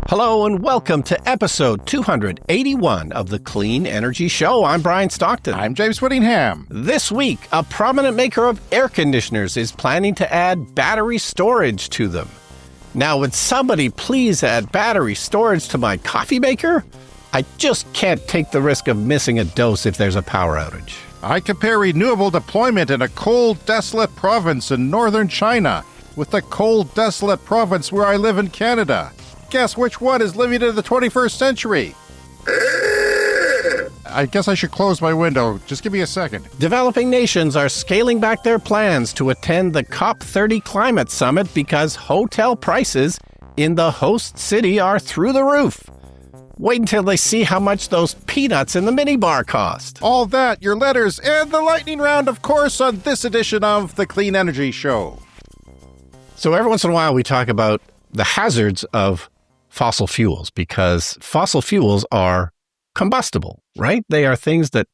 Hello and welcome to episode 281 of the Clean Energy Show. I'm Brian Stockton. I'm James Whittingham. This week, a prominent maker of air conditioners is planning to add battery storage to them. Now, would somebody please add battery storage to my coffee maker? I just can't take the risk of missing a dose if there's a power outage. I compare renewable deployment in a cold, desolate province in northern China with the cold, desolate province where I live in Canada. Guess which one is living in the 21st century? I guess I should close my window. Just give me a second. Developing nations are scaling back their plans to attend the COP30 climate summit because hotel prices in the host city are through the roof. Wait until they see how much those peanuts in the minibar cost. All that, your letters, and the lightning round, of course, on this edition of the Clean Energy Show. So every once in a while we talk about the hazards of fossil fuels because fossil fuels are combustible, right? They are things that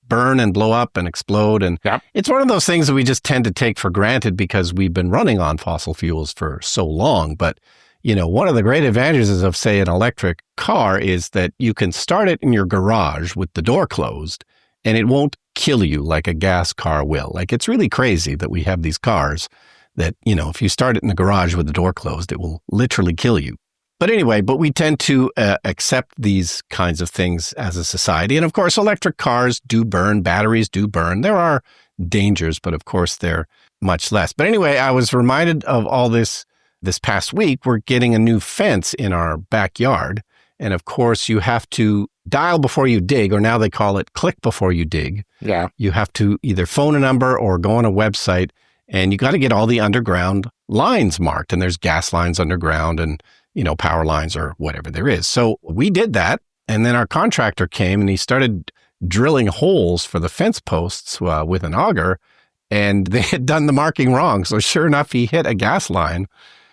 burn and blow up and explode. And It's one of those things that we just tend to take for granted because we've been running on fossil fuels for so long. But, you know, one of the great advantages of, say, an electric car is that you can start it in your garage with the door closed and it won't kill you like a gas car will. Like, it's really crazy that we have these cars that, you know, if you start it in the garage with the door closed, it will literally kill you. But anyway, we tend to accept these kinds of things as a society. And of course, electric cars do burn, batteries do burn. There are dangers, but of course, they're much less. But anyway, I was reminded of all this past week. We're getting a new fence in our backyard. And of course, you have to dial before you dig, or now they call it click before you dig. Yeah. You have to either phone a number or go on a website, and you got to get all the underground lines marked. And there's gas lines underground and, you know, power lines or whatever there is. So we did that. And then our contractor came and he started drilling holes for the fence posts with an auger, and they had done the marking wrong. So sure enough, he hit a gas line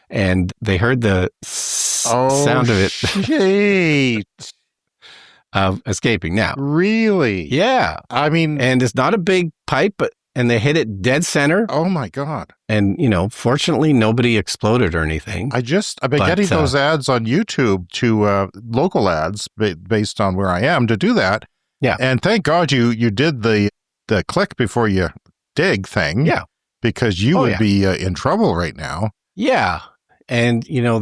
and they heard the sound of it of escaping. Now, really? Yeah. I mean, and it's not a big pipe, and they hit it dead center. Oh my God. And, you know, fortunately, nobody exploded or anything. I've been getting those ads on YouTube to local ads based on where I am to do that. Yeah. And thank God you did the click before you dig thing. Yeah. Because you would be in trouble right now. Yeah. And, you know,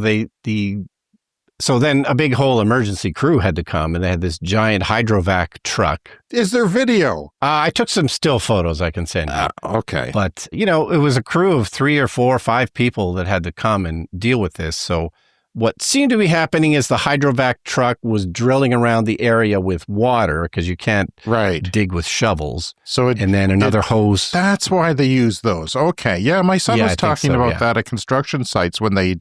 so then a big whole emergency crew had to come, and they had this giant hydrovac truck. Is there video? I took some still photos I can send you. Okay. But, you know, it was a crew of 3 or 4 or 5 people that had to come and deal with this. So what seemed to be happening is the hydrovac truck was drilling around the area with water because you can't dig with shovels. And then another hose. That's why they use those. Okay. Yeah, my son was talking about that at construction sites when they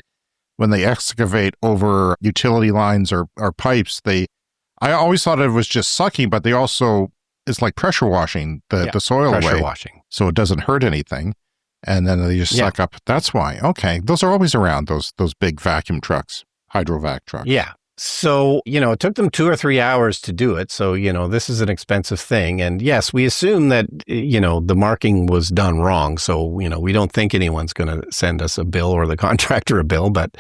excavate over utility lines or pipes. I always thought it was just sucking, but it's like pressure washing the soil away. Pressure washing. So it doesn't hurt anything. And then they just suck up. That's why. Okay. Those are always around, those big vacuum trucks, hydrovac trucks. Yeah. So, you know, it took them 2 or 3 hours to do it. So, you know, this is an expensive thing. And yes, we assume that, you know, the marking was done wrong. So, you know, we don't think anyone's going to send us a bill or the contractor a bill. But,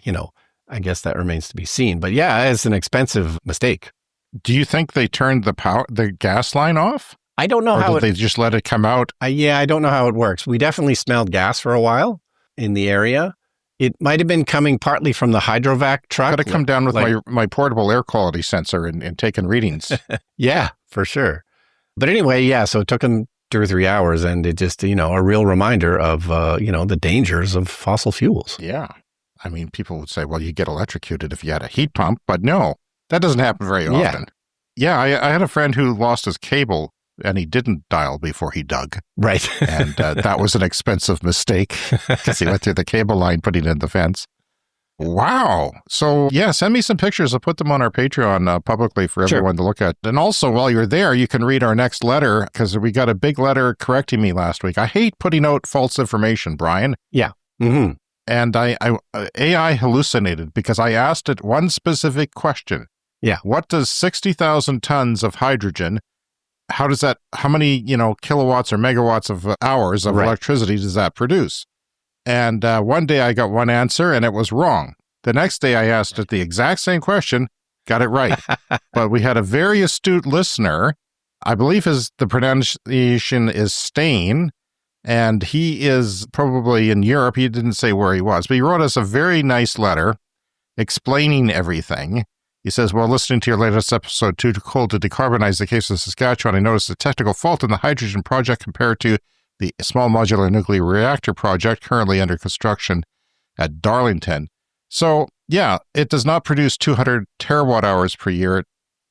you know, I guess that remains to be seen. But yeah, it's an expensive mistake. Do you think they turned the gas line off? I don't know how they just let it come out? I don't know how it works. We definitely smelled gas for a while in the area. It might have been coming partly from the hydrovac truck. Got to come down with my portable air quality sensor and taking readings. Yeah, for sure. But anyway, so it took them 2 or 3 hours, and it just, you know, a real reminder of, you know, the dangers of fossil fuels. Yeah. I mean, people would say, well, you get electrocuted if you had a heat pump, but no, that doesn't happen very often. Yeah, I had a friend who lost his cable, and he didn't dial before he dug. Right. And that was an expensive mistake because he went through the cable line putting in the fence. Wow. So, yeah, send me some pictures. I'll put them on our Patreon publicly for everyone to look at. And also, while you're there, you can read our next letter because we got a big letter correcting me last week. I hate putting out false information, Brian. Yeah. Mm-hmm. And AI hallucinated because I asked it one specific question. Yeah. What does 60,000 tons of hydrogen, how many, kilowatts or megawatts of hours of electricity does that produce? And one day I got one answer and it was wrong. The next day I asked it the exact same question, got it right. But we had a very astute listener. I believe the pronunciation is Stain, and he is probably in Europe. He didn't say where he was, but he wrote us a very nice letter explaining everything. He says, well, listening to your latest episode, Too Cold to Decarbonize the Case of Saskatchewan, I noticed a technical fault in the hydrogen project compared to the small modular nuclear reactor project currently under construction at Darlington. So, yeah, it does not produce 200 terawatt hours per year.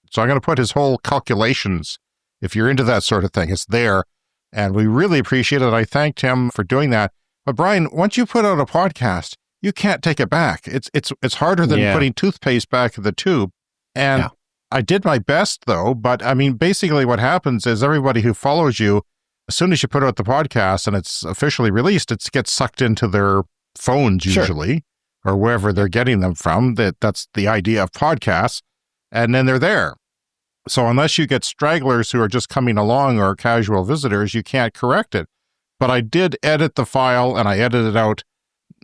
So I'm going to put his whole calculations, if you're into that sort of thing, it's there. And we really appreciate it. I thanked him for doing that. But Brian, once you put out a podcast, you can't take it back. It's harder than putting toothpaste back in the tube. And I did my best, though. But I mean, basically what happens is everybody who follows you, as soon as you put out the podcast and it's officially released, it gets sucked into their phones usually, or wherever they're getting them from. That's the idea of podcasts. And then they're there. So unless you get stragglers who are just coming along or casual visitors, you can't correct it. But I did edit the file, and I edited out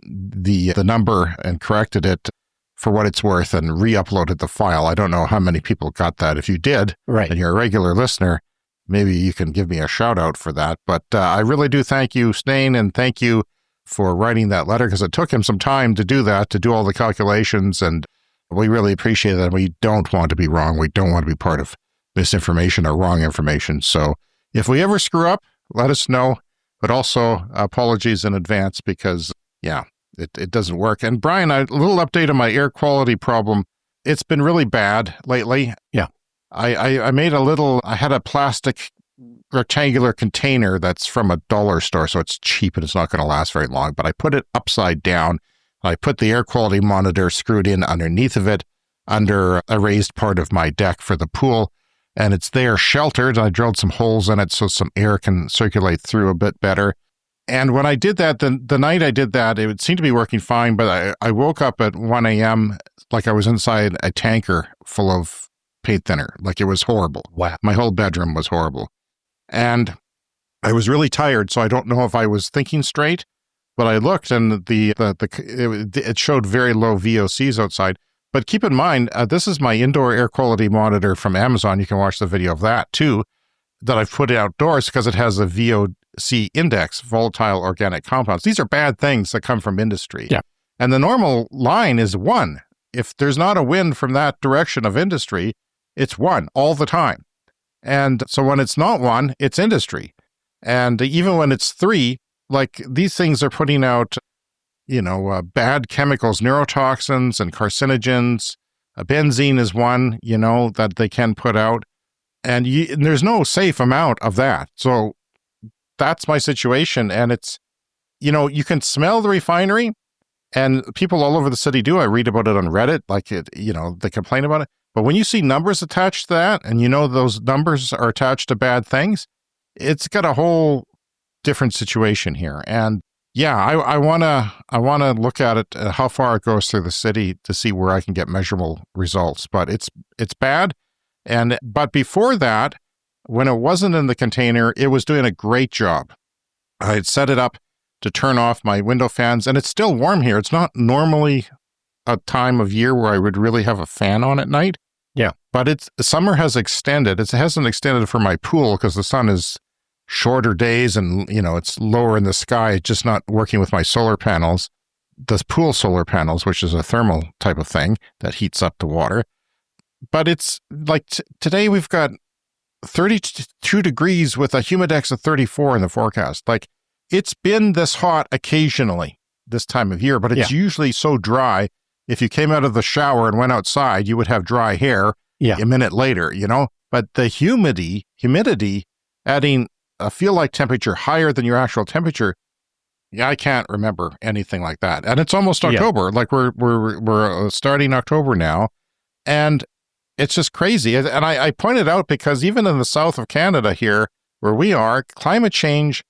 the number and corrected it for what it's worth and re-uploaded the file. I don't know how many people got that. If you did, and you're a regular listener, maybe you can give me a shout out for that. But I really do thank you, Stain, and thank you for writing that letter, because it took him some time to do that, to do all the calculations, and we really appreciate that. We don't want to be wrong. We don't want to be part of misinformation or wrong information. So if we ever screw up, let us know, but also apologies in advance, because it doesn't work. And Brian, a little update on my air quality problem. It's been really bad lately. Yeah. I made I had a plastic rectangular container that's from a dollar store, so it's cheap and it's not going to last very long, but I put it upside down. I put the air quality monitor screwed in underneath of it, under a raised part of my deck for the pool, and it's there sheltered. I drilled some holes in it so some air can circulate through a bit better. And when I did that, the night I did that, it seemed to be working fine, but I woke up at 1 a.m. like I was inside a tanker full of paint thinner. Like, it was horrible. Wow. My whole bedroom was horrible. And I was really tired, so I don't know if I was thinking straight, but I looked and it showed very low VOCs outside. But keep in mind, this is my indoor air quality monitor from Amazon. You can watch the video of that too, that I've put outdoors because it has a VOC index, volatile organic compounds. These are bad things that come from industry. Yeah. And the normal line is 1. If there's not a wind from that direction of industry, it's 1 all the time. And so when it's not 1, it's industry. And even when it's 3, like, these things are putting out, bad chemicals, neurotoxins and carcinogens. Benzene is one, that they can put out. And there's no safe amount of that. So that's my situation. And it's, you can smell the refinery, and people all over the city do. I read about it on Reddit, they complain about it. But when you see numbers attached to that, and those numbers are attached to bad things, it's got a whole different situation here. And I want to look at it, how far it goes through the city, to see where I can get measurable results. But it's bad. But before that, when it wasn't in the container, it was doing a great job. I had set it up to turn off my window fans, and it's still warm here. It's not normally a time of year where I would really have a fan on at night. Yeah. But summer has extended. It hasn't extended for my pool because the sun is shorter days and, it's lower in the sky. It's just not working with my solar panels, the pool solar panels, which is a thermal type of thing that heats up the water. But it's like today we've got 32 degrees with a humidex of 34 in the forecast. Like, it's been this hot occasionally this time of year, but it's usually so dry. If you came out of the shower and went outside, you would have dry hair a minute later, But the humidity adding a feel-like temperature higher than your actual temperature, I can't remember anything like that. And it's almost October. Like, we're starting October now, and it's just crazy. And I pointed out because even in the south of Canada here, where we are, climate change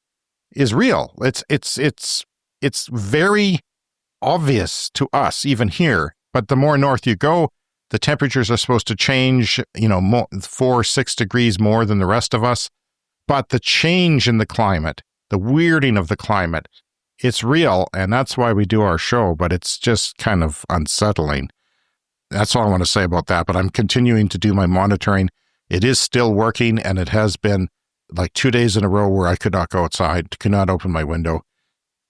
is real. It's very obvious to us even here. But the more north you go, the temperatures are supposed to change, 4-6 degrees more than the rest of us. But the change in the climate, the weirding of the climate, it's real, and that's why we do our show, but it's just kind of unsettling. That's all I want to say about that, but I'm continuing to do my monitoring. It is still working, and it has been like 2 days in a row where I could not go outside, could not open my window,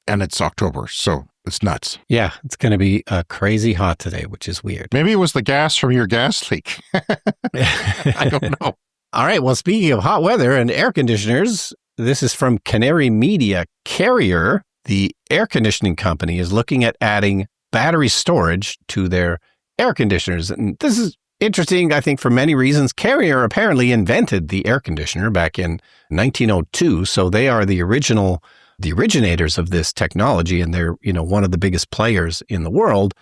and it's October, so it's nuts. Yeah, it's going to be crazy hot today, which is weird. Maybe it was the gas from your gas leak. I don't know. All right, well, speaking of hot weather and air conditioners, this is from Canary Media. Carrier, the air conditioning company, is looking at adding battery storage to their air conditioners. And this is interesting, I think, for many reasons. Carrier apparently invented the air conditioner back in 1902, so they are the originators of this technology, and they're, one of the biggest players in the world.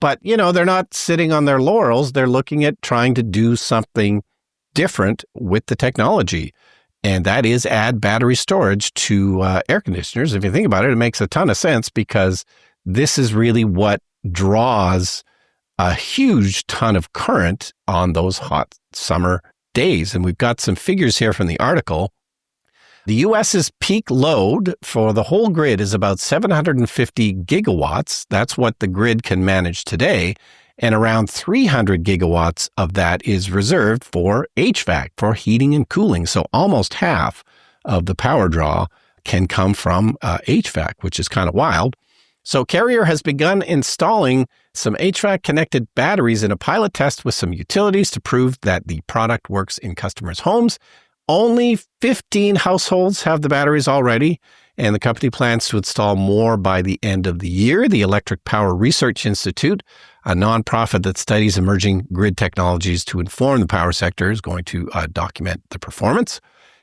But, they're not sitting on their laurels. They're looking at trying to do something different with the technology, and that is add battery storage to air conditioners. If you think about it, it makes a ton of sense because this is really what draws a huge ton of current on those hot summer days. And we've got some figures here from the article. The U.S.'s peak load for the whole grid is about 750 gigawatts. That's what the grid can manage today. And around 300 gigawatts of that is reserved for HVAC, for heating and cooling. So almost half of the power draw can come from HVAC, which is kind of wild. So Carrier has begun installing some HVAC-connected batteries in a pilot test with some utilities to prove that the product works in customers' homes. Only 15 households have the batteries already, and the company plans to install more by the end of the year. The Electric Power Research Institute, a nonprofit that studies emerging grid technologies to inform the power sector, is going to document the performance.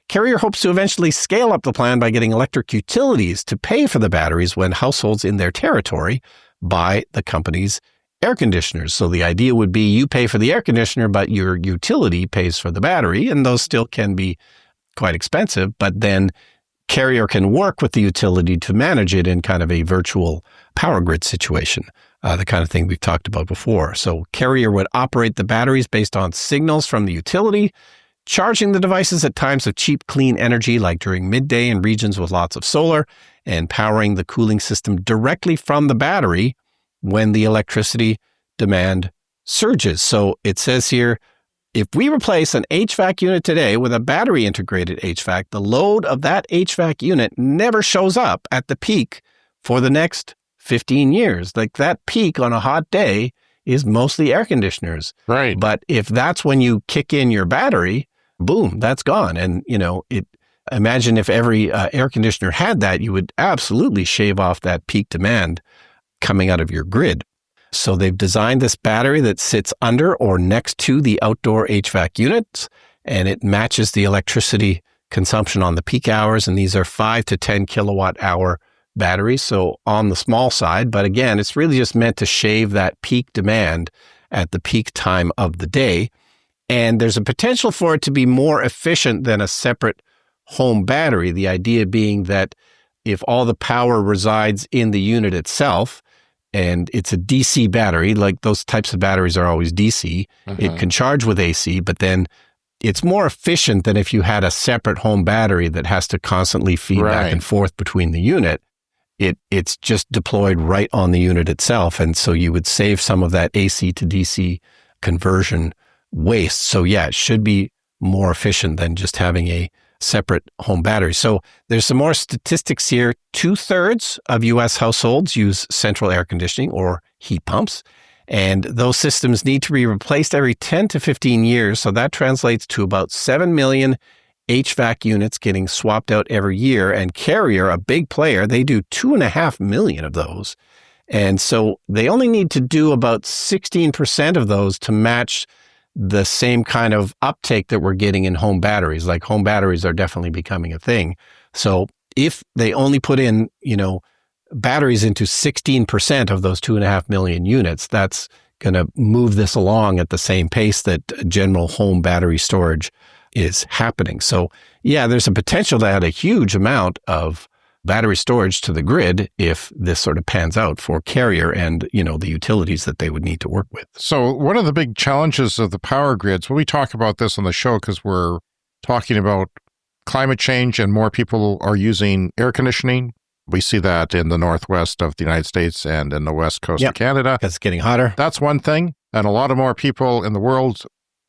Carrier hopes to eventually scale up the plan by getting electric utilities to pay for the batteries when households in their territory buy the company's air conditioners. So the idea would be you pay for the air conditioner, but your utility pays for the battery, and those still can be quite expensive, but then Carrier can work with the utility to manage it in kind of a virtual power grid situation, the kind of thing we've talked about before. So Carrier would operate the batteries based on signals from the utility, charging the devices at times of cheap, clean energy, like during midday in regions with lots of solar, and powering the cooling system directly from the battery when the electricity demand surges. So it says here, if we replace an HVAC unit today with a battery-integrated HVAC, the load of that HVAC unit never shows up at the peak for the next 15 years. Like that peak on a hot day is mostly air conditioners. Right. But if that's when you kick in your battery, boom, that's gone. And, imagine if every air conditioner had that, you would absolutely shave off that peak demand coming out of your grid. So they've designed this battery that sits under or next to the outdoor HVAC units, and it matches the electricity consumption on the peak hours. And these are 5 to 10 kilowatt hour batteries. So on the small side, but again, it's really just meant to shave that peak demand at the peak time of the day. And there's a potential for it to be more efficient than a separate home battery. The idea being that if all the power resides in the unit itself, and it's a DC battery, like those types of batteries are always DC, it can charge with AC, but then it's more efficient than if you had a separate home battery that has to constantly feed back and forth between the unit. It's just deployed right on the unit itself. And so you would save some of that AC to DC conversion waste. So yeah, it should be more efficient than just having a separate home battery. So there's some more statistics here. 2/3 of U.S. households use central air conditioning or heat pumps, and those systems need to be replaced every 10 to 15 years. So that translates to about 7 million HVAC units getting swapped out every year. And Carrier, a big player, they do 2.5 million of those. And so they only need to do about 16% of those to match the same kind of uptake that we're getting in home batteries. Like home batteries are definitely becoming a thing. So if they only put in, batteries into 16% of those 2.5 million units, that's going to move this along at the same pace that general home battery storage is happening. So yeah, there's a potential to add a huge amount of battery storage to the grid if this sort of pans out for Carrier and, the utilities that they would need to work with. So one of the big challenges of the power grids, when we talk about this on the show, because we're talking about climate change and more people are using air conditioning, We see that in the northwest of the United States and in the west coast of Canada. Because it's getting hotter. That's one thing. And a lot of more people in the world,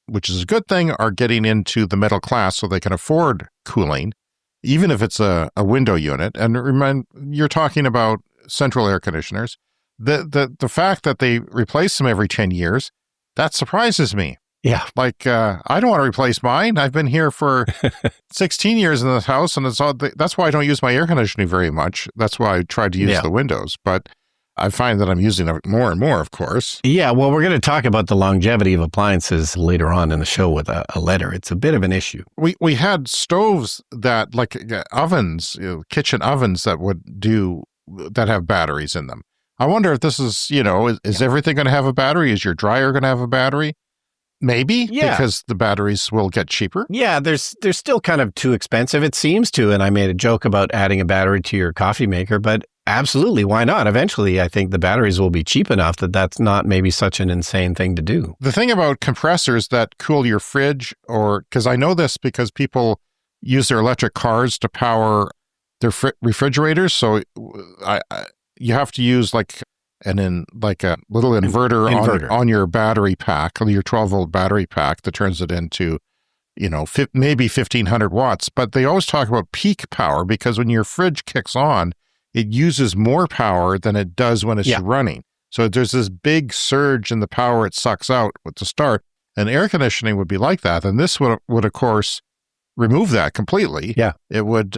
which is a good thing, are getting into the middle class so they can afford cooling, even if it's a window unit. And remember, you're talking about central air conditioners. The fact that they replace them every 10 years, that surprises me. Yeah. Like, I don't want to replace mine. I've been here for 16 years in this house, and that's why I don't use my air conditioning very much. That's why I tried to use the windows. But I find that I'm using it more and more, of course. Yeah, well, we're going to talk about the longevity of appliances later on in the show with a letter. It's a bit of an issue. We had stoves that, like ovens, kitchen ovens that have batteries in them. I wonder if this is, is everything going to have a battery? Is your dryer going to have a battery? Maybe, because the batteries will get cheaper. Yeah, they're still kind of too expensive, it seems to. And I made a joke about adding a battery to your coffee maker, but absolutely, why not? Eventually, I think the batteries will be cheap enough that that's not maybe such an insane thing to do. The thing about compressors that cool your fridge, because I know this because people use their electric cars to power their refrigerators. So you have to use like a little inverter. On your battery pack, your 12-volt battery pack that turns it into, maybe 1,500 watts. But they always talk about peak power because when your fridge kicks on, it uses more power than it does when it's running. So there's this big surge in the power it sucks out with the start. And air conditioning would be like that. And this would of course, remove that completely. Yeah. It would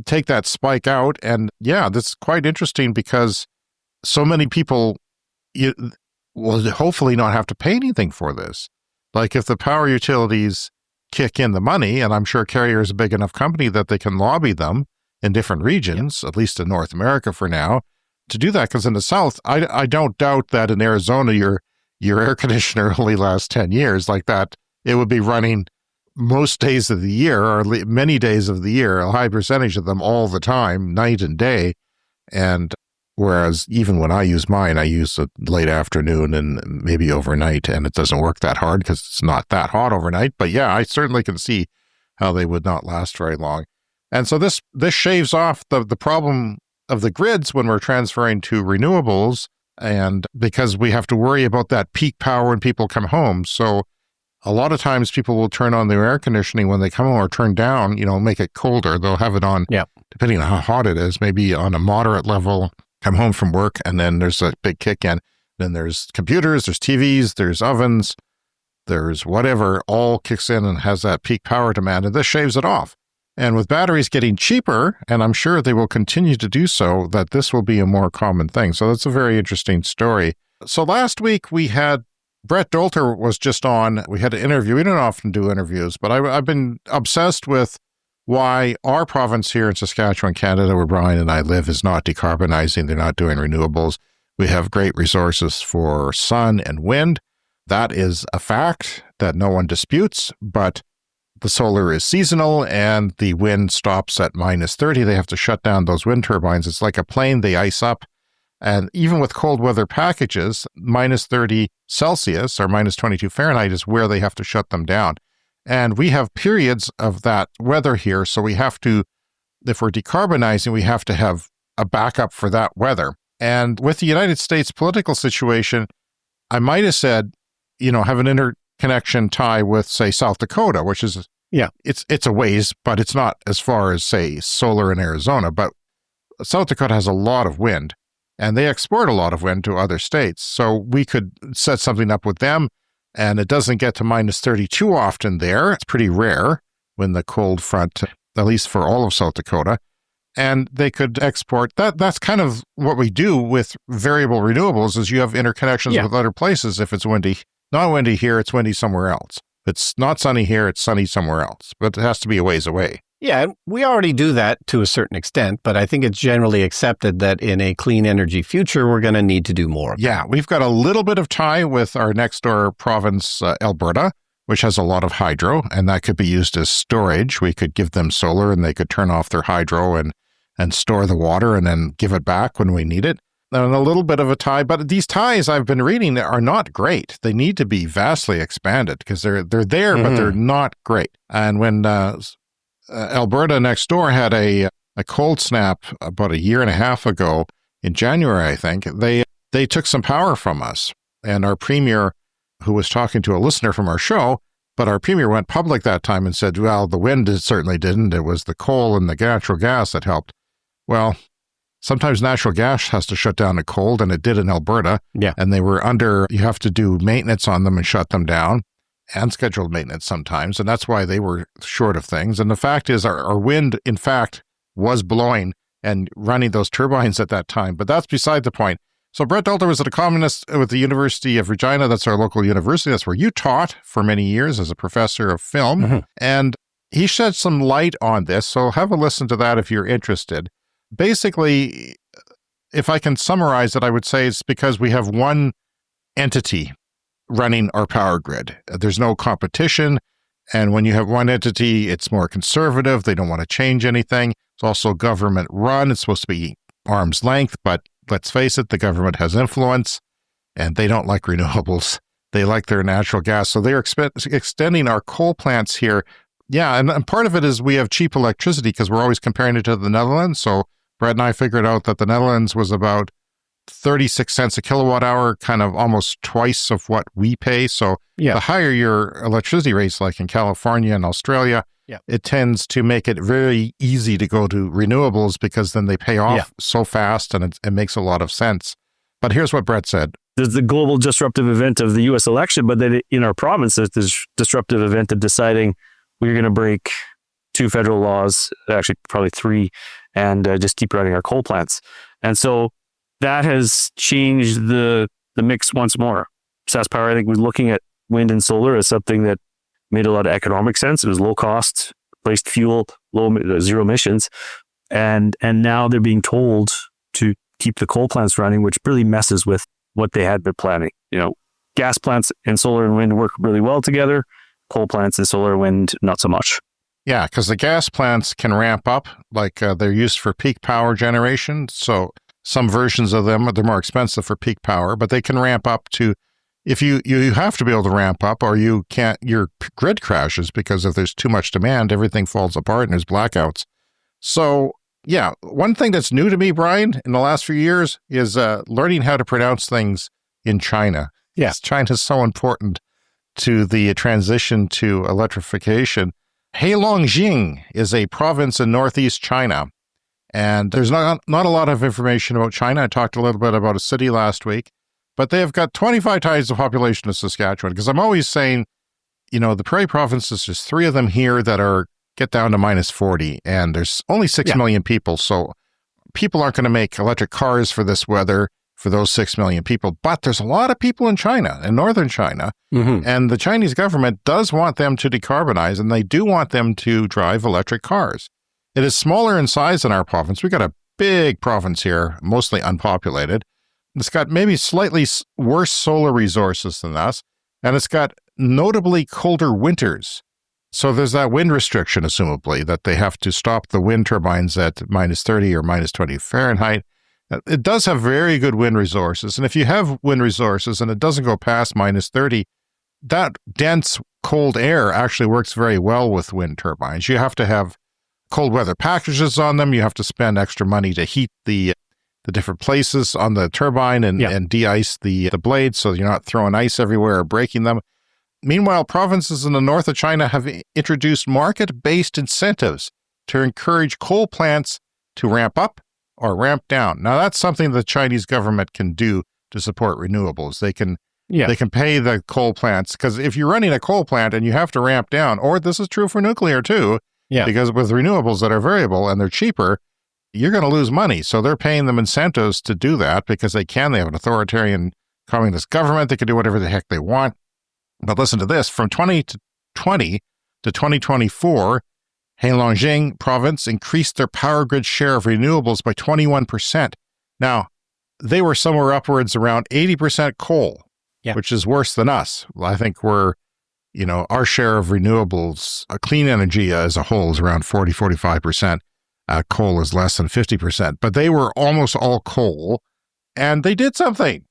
take that spike out. And that's quite interesting because so many people will hopefully not have to pay anything for this. Like if the power utilities kick in the money, and I'm sure Carrier is a big enough company that they can lobby them in different regions, at least in North America for now, to do that. Because in the South, I don't doubt that in Arizona, your air conditioner only lasts 10 years like that. It would be running most days of the year or many days of the year, a high percentage of them all the time, night and day. And whereas even when I use mine, I use it late afternoon and maybe overnight, and it doesn't work that hard because it's not that hot overnight. But I certainly can see how they would not last very long. And so this shaves off the problem of the grids when we're transferring to renewables, and because we have to worry about that peak power when people come home. So a lot of times people will turn on their air conditioning when they come home or turn down, make it colder. They'll have it on, depending on how hot it is, maybe on a moderate level, come home from work, and then there's a big kick in. Then there's computers, there's TVs, there's ovens, there's whatever, all kicks in and has that peak power demand, and this shaves it off. And with batteries getting cheaper, and I'm sure they will continue to do so, that this will be a more common thing. So that's a very interesting story. So last week we had Brett Dolter was just on. We had an interview. We don't often do interviews, but I've been obsessed with why our province here in Saskatchewan, Canada, where Brian and I live, is not decarbonizing. They're not doing renewables. We have great resources for sun and wind. That is a fact that no one disputes, but the solar is seasonal and the wind stops at -30. They have to shut down those wind turbines. It's like a plane, they ice up. And even with cold weather packages, -30 Celsius or -22 Fahrenheit is where they have to shut them down. And we have periods of that weather here. So we have to, if we're decarbonizing, we have to have a backup for that weather. And with the United States political situation, I might have said, have an interconnection tie with, say, South Dakota, which is, it's a ways, but it's not as far as, say, solar in Arizona. But South Dakota has a lot of wind, and they export a lot of wind to other states. So we could set something up with them, and it doesn't get to -30 too often there. It's pretty rare when the cold front, at least for all of South Dakota. And they could export that. That's kind of what we do with variable renewables, is you have interconnections with other places. If it's windy, not windy here, it's windy somewhere else. If it's not sunny here, it's sunny somewhere else. But it has to be a ways away. Yeah, we already do that to a certain extent, but I think it's generally accepted that in a clean energy future, we're going to need to do more. Yeah, we've got a little bit of tie with our next door province, Alberta, which has a lot of hydro, and that could be used as storage. We could give them solar and they could turn off their hydro and store the water and then give it back when we need it. And a little bit of a tie, but these ties I've been reading are not great. They need to be vastly expanded because they're there, but they're not great. And when Alberta next door had a a cold snap about a year and a half ago in January, I think, they took some power from us. And our premier, who was talking to a listener from our show, but our premier went public that time and said, well, the wind certainly didn't. It was the coal and the natural gas that helped. Well, sometimes natural gas has to shut down the cold, and it did in Alberta. Yeah. And they were you have to do maintenance on them and shut them down, and scheduled maintenance sometimes. And that's why they were short of things. And the fact is, our wind, in fact, was blowing and running those turbines at that time. But that's beside the point. So Brett Dalter was an economist with the University of Regina. That's our local university. That's where you taught for many years as a professor of film. Mm-hmm. And he shed some light on this. So have a listen to that if you're interested. Basically, if I can summarize it, I would say it's because we have one entity running our power grid. There's no competition. And when you have one entity, it's more conservative. They don't want to change anything. It's also government run. It's supposed to be arm's length, but let's face it, the government has influence, and they don't like renewables. They like their natural gas. So they're extending our coal plants here. Yeah, and part of it is we have cheap electricity because we're always comparing it to the Netherlands. So Brett and I figured out that the Netherlands was about 36 cents a kilowatt hour, kind of almost twice of what we pay. So the higher your electricity rates, like in California and Australia, it tends to make it very easy to go to renewables because then they pay off so fast, and it makes a lot of sense. But here's what Brett said. There's the global disruptive event of the U.S. election, but then in our province, there's this disruptive event of deciding we're going to break 2 federal laws, actually probably 3, and just keep running our coal plants. And so that has changed the mix once more. SaskPower, I think, was looking at wind and solar as something that made a lot of economic sense. It was low cost, placed fuel, zero emissions. And now they're being told to keep the coal plants running, which really messes with what they had been planning. You know, gas plants and solar and wind work really well together. Coal plants and solar and wind, not so much. Yeah, because the gas plants can ramp up, like they're used for peak power generation. So some versions of them, they're more expensive for peak power, but they can ramp up to, if you have to be able to ramp up, or you can't, your grid crashes because if there's too much demand, everything falls apart and there's blackouts. So yeah, one thing that's new to me, Brian, in the last few years is learning how to pronounce things in China. Yes, China's so important to the transition to electrification. Heilongjiang is a province in northeast China. And there's not a lot of information about China. I talked a little bit about a city last week, but they have got 25 times the population of Saskatchewan. Because I'm always saying, you know, the Prairie provinces, there's 3 of them here that get down to minus 40, and there's only 6 million people. So people aren't going to make electric cars for this weather for those 6 million people. But there's a lot of people in China, in northern China, and the Chinese government does want them to decarbonize, and they do want them to drive electric cars. It is smaller in size than our province. We've got a big province here, mostly unpopulated. It's got maybe slightly worse solar resources than us, and it's got notably colder winters. So there's that wind restriction, assumably, that they have to stop the wind turbines at minus 30 or minus 20 Fahrenheit. It does have very good wind resources, and if you have wind resources and it doesn't go past minus 30, that dense cold air actually works very well with wind turbines. You have to have cold weather packages on them. You have to spend extra money to heat the different places on the turbine and de-ice the blades so you're not throwing ice everywhere or breaking them. Meanwhile, provinces in the north of China have introduced market-based incentives to encourage coal plants to ramp up or ramp down. Now, that's something the Chinese government can do to support renewables. They can pay the coal plants, because if you're running a coal plant and you have to ramp down, or this is true for nuclear too, because with renewables that are variable and they're cheaper, you're going to lose money. So they're paying them incentives to do that because they can. They have an authoritarian communist government. They can do whatever the heck they want. But listen to this. From 2020 to 2024, Heilongjiang province increased their power grid share of renewables by 21%. Now, they were somewhere upwards around 80% coal, which is worse than us. I think we're, our share of renewables, clean energy as a whole is around 40-45%. Coal is less than 50%, but they were almost all coal, and they did something.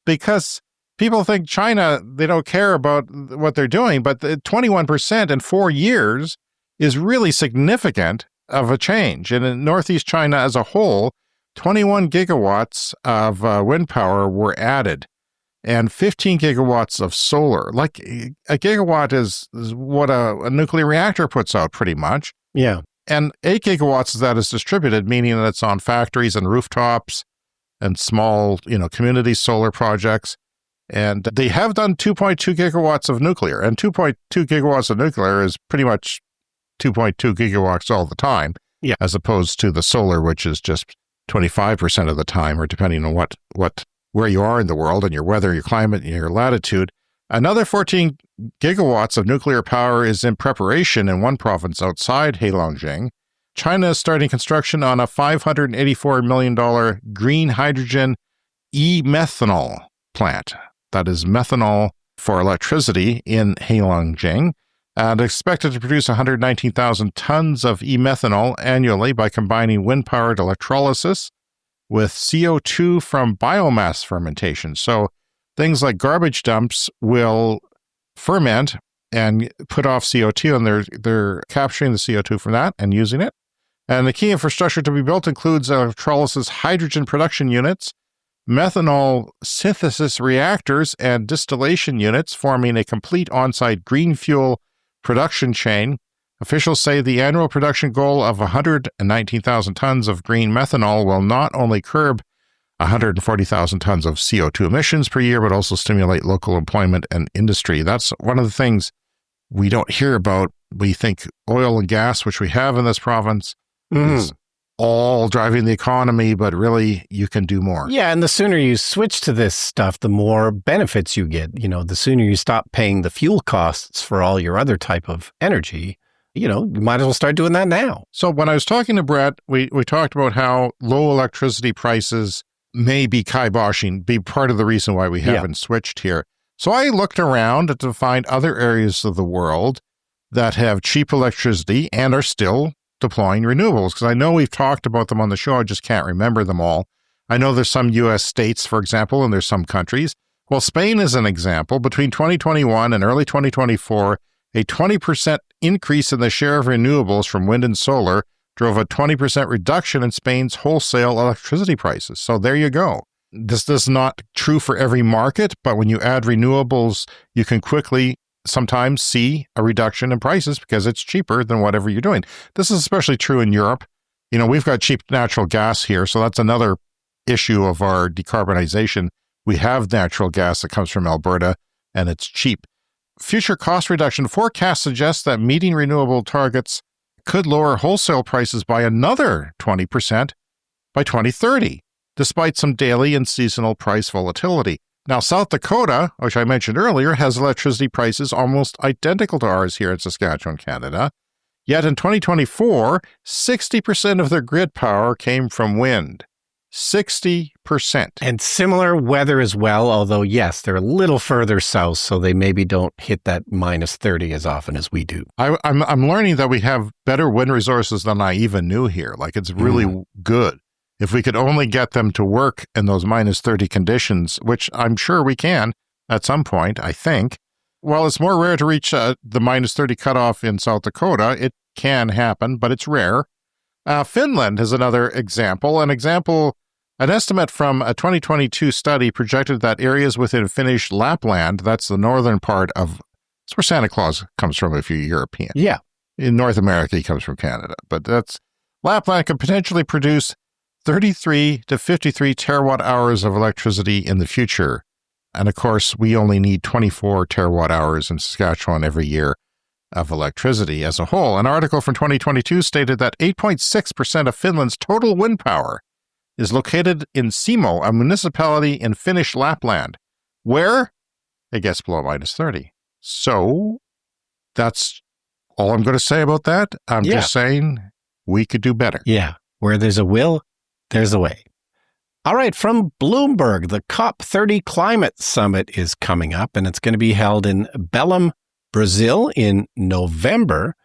Because people think China, they don't care about what they're doing, but the 21% in 4 years is really significant. of a change. And in Northeast China as a whole, 21 gigawatts of wind power were added and 15 gigawatts of solar. Like a gigawatt is what a nuclear reactor puts out pretty much. Yeah. And 8 gigawatts of that is distributed, meaning that it's on factories and rooftops and small, community solar projects. And they have done 2.2 gigawatts of nuclear. And 2.2 gigawatts of nuclear is pretty much 2.2 gigawatts all the time, yeah, as opposed to the solar, which is just 25% of the time, or depending on where you are in the world and your weather, your climate, and your latitude. Another 14 gigawatts of nuclear power is in preparation in one province outside Heilongjiang. China is starting construction on a $584 million green hydrogen e-methanol plant. That is methanol for electricity in Heilongjiang, and expected to produce 119,000 tons of e-methanol annually by combining wind-powered electrolysis with CO2 from biomass fermentation. So things like garbage dumps will ferment and put off CO2, and they're capturing the CO2 from that and using it. And the key infrastructure to be built includes electrolysis hydrogen production units, methanol synthesis reactors, and distillation units, forming a complete on-site green fuel production chain. Officials say the annual production goal of 119,000 tons of green methanol will not only curb 140,000 tons of CO2 emissions per year, but also stimulate local employment and industry. That's one of the things we don't hear about. We think oil and gas, which we have in this province, is all driving the economy, but really you can do more. Yeah, and the sooner you switch to this stuff, the more benefits you get. The sooner you stop paying the fuel costs for all your other type of energy, you might as well start doing that now. So when I was talking to Brett, we talked about how low electricity prices may be kiboshing, be part of the reason why we haven't switched here. So I looked around to find other areas of the world that have cheap electricity and are still deploying renewables, because I know we've talked about them on the show. I just can't remember them all. I know there's some U.S. states, for example, and there's some countries. Well, Spain is an example. Between 2021 and early 2024, a 20% increase in the share of renewables from wind and solar drove a 20% reduction in Spain's wholesale electricity prices. So there you go. This is not true for every market, but when you add renewables, you can quickly sometimes see a reduction in prices because it's cheaper than whatever you're doing. This is especially true in Europe. We've got cheap natural gas here, so that's another issue of our decarbonization. We have natural gas that comes from Alberta, and it's cheap. Future cost reduction forecasts suggest that meeting renewable targets could lower wholesale prices by another 20% by 2030, despite some daily and seasonal price volatility. Now, South Dakota, which I mentioned earlier, has electricity prices almost identical to ours here in Saskatchewan, Canada. Yet in 2024, 60% of their grid power came from wind. 60%. And similar weather as well, although, yes, they're a little further south, so they maybe don't hit that minus 30 as often as we do. I'm learning that we have better wind resources than I even knew here. Like, it's really good. If we could only get them to work in those minus 30 conditions, which I'm sure we can at some point, I think. While it's more rare to reach the minus 30 cutoff in South Dakota, it can happen, but it's rare. Finland is another example. An estimate from a 2022 study projected that areas within Finnish Lapland, that's the northern part of, that's where Santa Claus comes from if you're European. Yeah. In North America, he comes from Canada. But Lapland could potentially produce 33 to 53 terawatt hours of electricity in the future. And of course, we only need 24 terawatt hours in Saskatchewan every year of electricity as a whole. An article from 2022 stated that 8.6% of Finland's total wind power is located in Simo, a municipality in Finnish Lapland, where it gets below minus 30. So that's all I'm going to say about that. I'm just saying we could do better. Yeah. Where there's a will, there's a way. All right. From Bloomberg, the COP30 Climate Summit is coming up, and it's going to be held in Belém, Brazil in November.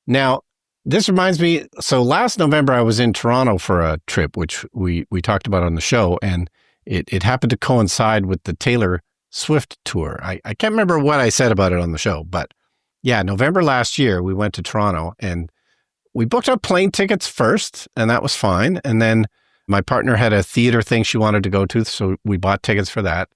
Now, this reminds me, so last November I was in Toronto for a trip, which we talked about on the show, and it happened to coincide with the Taylor Swift tour. I can't remember what I said about it on the show, but yeah, November last year we went to Toronto, and we booked our plane tickets first, and that was fine. And then my partner had a theater thing she wanted to go to, so we bought tickets for that.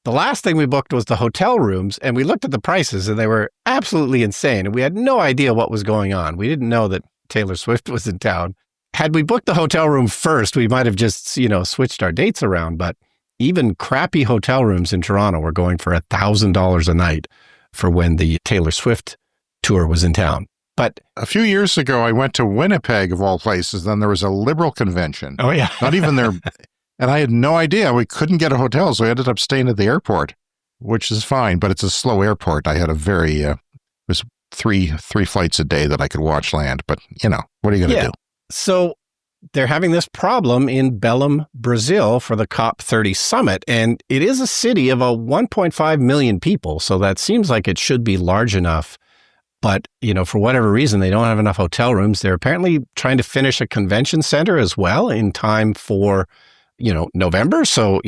The last thing we booked was the hotel rooms, and we looked at the prices, and they were absolutely insane. And we had no idea what was going on. We didn't know that Taylor Swift was in town. Had we booked the hotel room first, we might have just, switched our dates around. But even crappy hotel rooms in Toronto were going for $1,000 a night for when the Taylor Swift tour was in town. But a few years ago, I went to Winnipeg, of all places. Then there was a Liberal convention. Oh, yeah. Not even there. And I had no idea. We couldn't get a hotel, so I ended up staying at the airport, which is fine, but it's a slow airport. I had it was three flights a day that I could watch land, but, what are you going to do? So they're having this problem in Belém, Brazil for the COP30 summit, and it is a city of 1.5 million people, so that seems like it should be large enough. But, for whatever reason, they don't have enough hotel rooms. They're apparently trying to finish a convention center as well in time for November. So,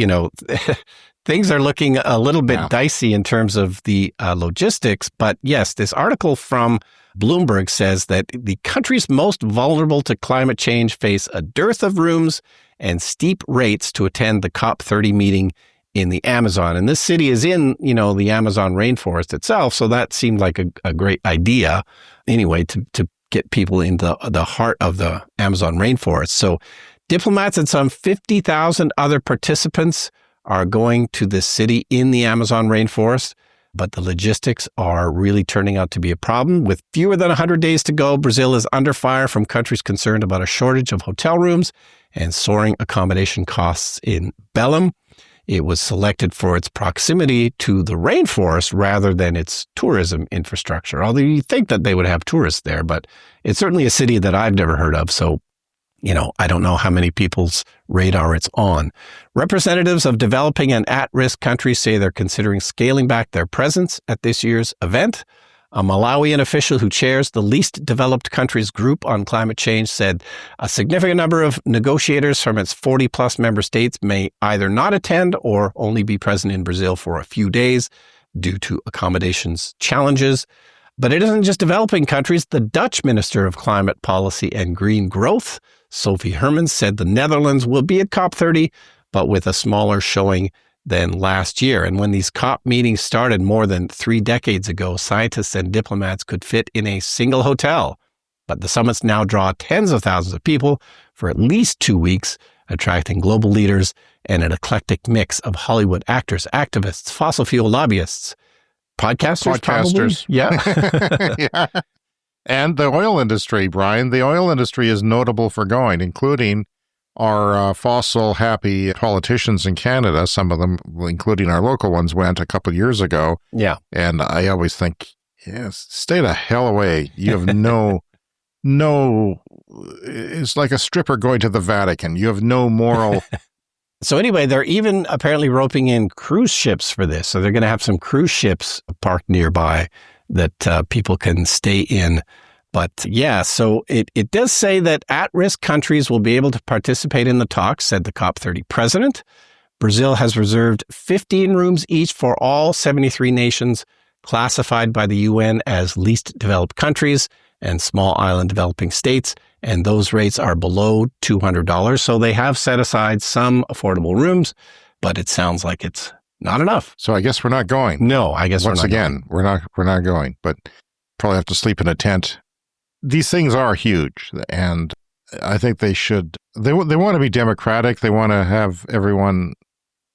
things are looking a little bit dicey in terms of the logistics. But yes, this article from Bloomberg says that the countries most vulnerable to climate change face a dearth of rooms and steep rates to attend the COP30 meeting in the Amazon. And this city is in, the Amazon rainforest itself. So that seemed like a great idea anyway, to get people into the heart of the Amazon rainforest. So diplomats and some 50,000 other participants are going to this city in the Amazon rainforest, but the logistics are really turning out to be a problem. With fewer than 100 days to go, Brazil is under fire from countries concerned about a shortage of hotel rooms and soaring accommodation costs in Belém. It was selected for its proximity to the rainforest rather than its tourism infrastructure, although you think that they would have tourists there, but it's certainly a city that I've never heard of, so I don't know how many people's radar it's on. Representatives of developing and at-risk countries say they're considering scaling back their presence at this year's event. A Malawian official who chairs the least developed countries group on climate change said a significant number of negotiators from its 40-plus member states may either not attend or only be present in Brazil for a few days due to accommodations challenges. But it isn't just developing countries. The Dutch Minister of Climate Policy and Green Growth, Sophie Hermans, said the Netherlands will be at COP30, but with a smaller showing than last year. And when these COP meetings started more than 3 decades ago, scientists and diplomats could fit in a single hotel. But the summits now draw tens of thousands of people for at least 2 weeks, attracting global leaders and an eclectic mix of Hollywood actors, activists, fossil fuel lobbyists, podcasters. Probably? Yeah. Yeah. And the oil industry, Brian. The oil industry is notable for going, including our fossil-happy politicians in Canada. Some of them, including our local ones, went a couple of years ago. Yeah. And I always think, yes, stay the hell away. You have no, it's like a stripper going to the Vatican. You have no moral. So anyway, they're even apparently roping in cruise ships for this. So they're going to have some cruise ships parked nearby that people can stay in. But yeah, so it does say that at-risk countries will be able to participate in the talks, said the COP30 president. Brazil has reserved 15 rooms each for all 73 nations classified by the UN as least developed countries and small island developing states. And those rates are below $200. So they have set aside some affordable rooms, but it sounds like it's not enough. So I guess we're not going. No, I guess once again, we're not going, but probably have to sleep in a tent. These things are huge, and I think they should. They want to be democratic. They want to have everyone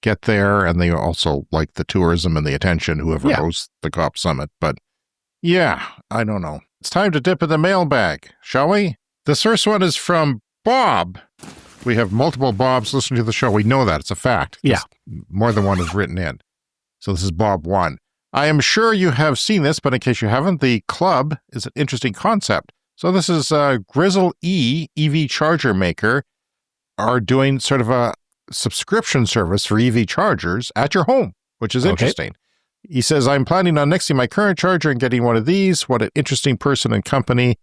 get there, and they also like the tourism and the attention, whoever hosts the COP summit. But yeah, I don't know. It's time to dip in the mailbag, shall we? This first one is from Bob. We have multiple Bobs listening to the show. We know that. It's a fact. Yeah. More than one is written in. So this is Bob 1. I am sure you have seen this, but in case you haven't, the club is an interesting concept. So this is Grizzle E, EV charger maker, are doing sort of a subscription service for EV chargers at your home, which is interesting. He says, I'm planning on nexting my current charger and getting one of these. What an interesting person and company.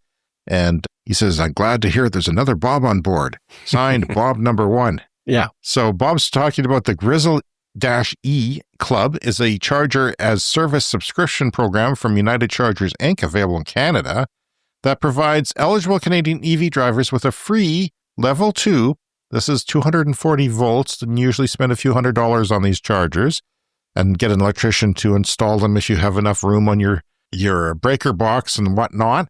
And he says, I'm glad to hear there's another Bob on board. Signed, Bob number 1. Yeah. So Bob's talking about the Grizzle-E Club is a charger as service subscription program from United Chargers Inc., available in Canada. that provides eligible Canadian EV drivers with a free Level 2. This is 240 volts, and usually spend a few $100s on these chargers and get an electrician to install them if you have enough room on your breaker box and whatnot.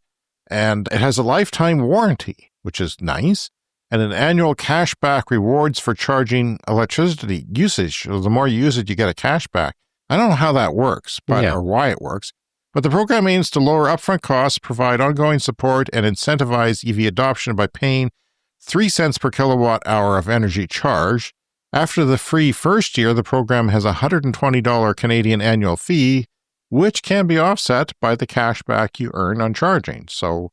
And it has a lifetime warranty, which is nice, and an annual cashback rewards for charging electricity usage. So the more you use it, you get a cashback. I don't know how that works, or why it works. But the program aims to lower upfront costs, provide ongoing support, and incentivize EV adoption by paying 3 cents per kilowatt hour of energy charged. After the free first year, the program has a $120 Canadian annual fee, which can be offset by the cashback you earn on charging. So,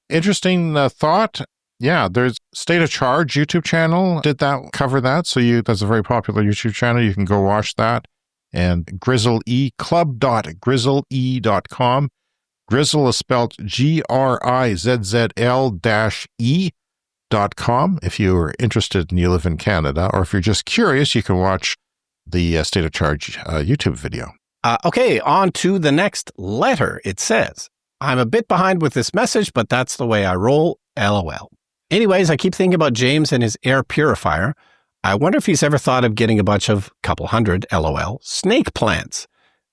interesting thought. Yeah, there's State of Charge YouTube channel did that, cover that. So that's a very popular YouTube channel. You can go watch that. And grizzle.com. Grizzle is spelled GRIZZL-E.com. If you're interested and you live in Canada, or if you're just curious, you can watch the State of Charge YouTube video. Okay, on to the next letter. It says, I'm a bit behind with this message, but that's the way I roll, LOL. Anyways, I keep thinking about James and his air purifier. I wonder if he's ever thought of getting a bunch of, couple hundred, LOL, snake plants.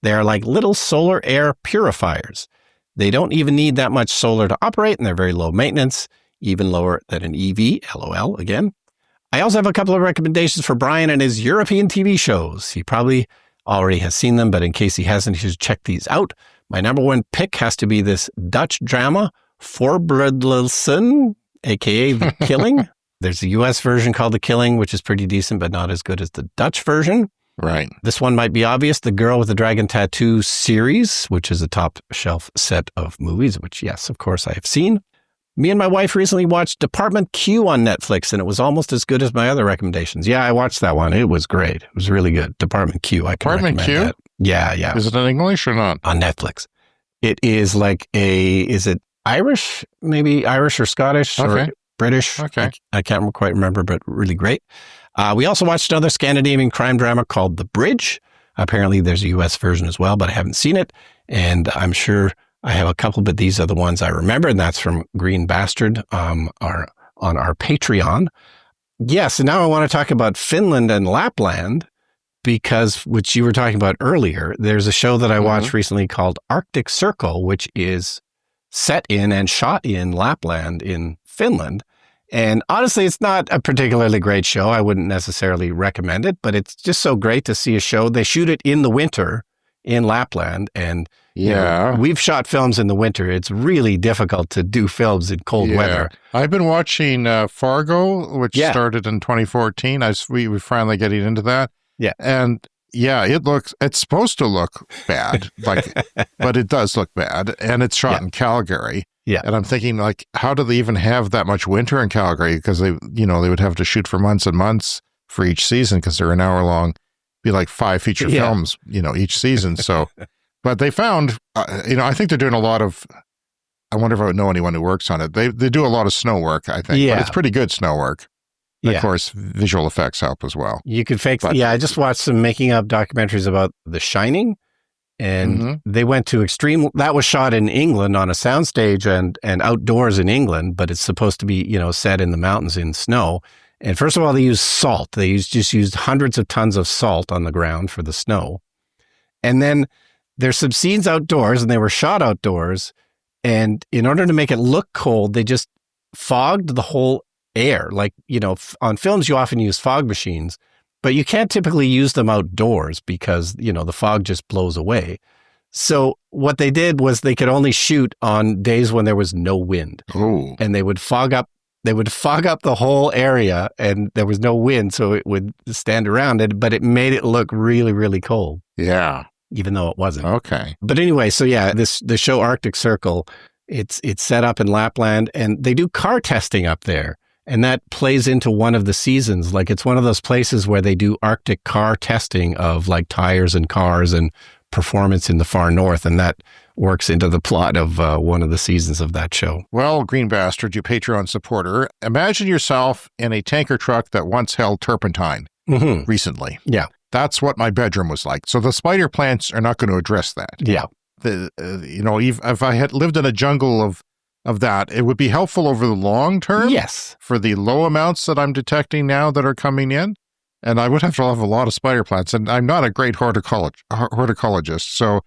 They are like little solar air purifiers. They don't even need that much solar to operate, and they're very low maintenance, even lower than an EV, LOL again. I also have a couple of recommendations for Brian and his European TV shows. He probably already has seen them, but in case he hasn't, he should check these out. My number one pick has to be this Dutch drama, Voorbeeldelsen, aka The Killing. There's a US version called The Killing, which is pretty decent, but not as good as the Dutch version. Right. This one might be obvious. The Girl with the Dragon Tattoo series, which is a top shelf set of movies, which, yes, of course, I have seen. Me and my wife recently watched Department Q on Netflix, and it was almost as good as my other recommendations. Yeah, I watched that one. It was great. It was really good. Department Q. I can Department recommend Q? that. Yeah. Is it in English or not? On Netflix. It is like is it Irish? Maybe Irish or Scottish or British. Okay. I can't quite remember, but really great. We also watched another Scandinavian crime drama called The Bridge. Apparently there's a US version as well, but I haven't seen it. And I'm sure I have a couple, but these are the ones I remember, and that's from Green Bastard on our Patreon. Yes, and now I want to talk about Finland and Lapland, because, which you were talking about earlier, there's a show that I watched recently called Arctic Circle, which is set in and shot in Lapland in Finland. And honestly, it's not a particularly great show. I wouldn't necessarily recommend it, but it's just so great to see a show. They shoot it in the winter in Lapland, and you know, we've shot films in the winter. It's really difficult to do films in cold weather. I've been watching Fargo, which started in 2014. We finally getting into that. Yeah. And it's supposed to look bad, but it does look bad. And it's shot in Calgary. Yeah. And I'm thinking, like, how do they even have that much winter in Calgary? Because they would have to shoot for months and months for each season, because they're an hour long, be like 5 feature films, each season. So, but they found, I think they're doing a lot of, I wonder if I would know anyone who works on it. They do a lot of snow work, I think. Yeah. But it's pretty good snow work. And of course, visual effects help as well. You could fake, I just watched some making of documentaries about The Shining, and they went to extreme, that was shot in England on a soundstage and outdoors in England, but it's supposed to be, set in the mountains in snow. And first of all, they used salt. They just used hundreds of tons of salt on the ground for the snow. And then there's some scenes outdoors, and they were shot outdoors. And in order to make it look cold, they just fogged the whole air. Like, on films, you often use fog machines, but you can't typically use them outdoors because, the fog just blows away. So what they did was they could only shoot on days when there was no wind. Ooh. And they would fog up the whole area, and there was no wind, so it would stand around it, but it made it look really, really cold. Yeah. Even though it wasn't. Okay. But anyway, so the show Arctic Circle, it's set up in Lapland, and they do car testing up there. And that plays into one of the seasons. Like, it's one of those places where they do Arctic car testing of like tires and cars and performance in the far north. And that works into the plot of one of the seasons of that show. Well, Green Bastard, you Patreon supporter, imagine yourself in a tanker truck that once held turpentine recently. Yeah. That's what my bedroom was like. So the spider plants are not going to address that. Yeah. If I had lived in a jungle of of that. It would be helpful over the long term. Yes. For the low amounts that I'm detecting now that are coming in. And I would have to have a lot of spider plants. And I'm not a great horticulturist, so